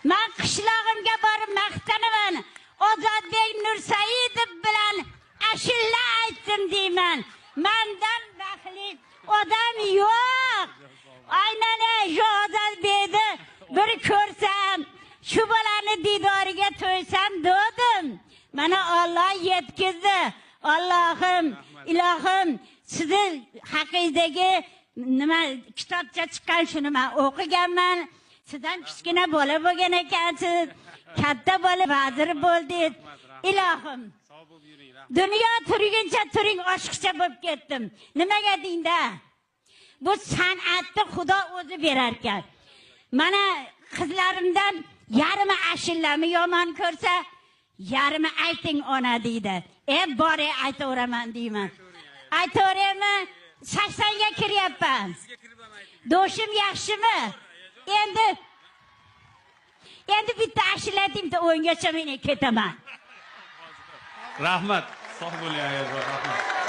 Men qishlog'imga borib maqtanaman. Ozodbek Nursaidov bilan ashilla aytdim deyman. Mendan baxtli odam yo'q. Aynan shu Ozodbekni bir ko'rsam, shu bolani didoriga to'ysam dedim. Mana Alloh yetkizdi. Allohim, ilohim, sizni haqingdagi nima kitobcha chiqqan shuni men o'qiganman. Sizdan kichkina bola bo'lgan ekansiz. Katta bola vazir bo'ldingiz. Ilohim. Dunyo turguncha turing oshiqcha bo'lib ketdim. Nimaga deyinda? Bu san'atni Xudo o'zi berar ekan. Mana qizlarimdan yarmi ashillami yomon ko'rsa, yarmi ayting ona deydi. Bore aytaveraman deyman. Aytaveraymi? 80 ga kiryapman. Do'shim yaxshimi? Endi bitta ashillatimda o'yingacha men ketaman. Rahmat. Sog' bo'ling, ayol. Rahmat.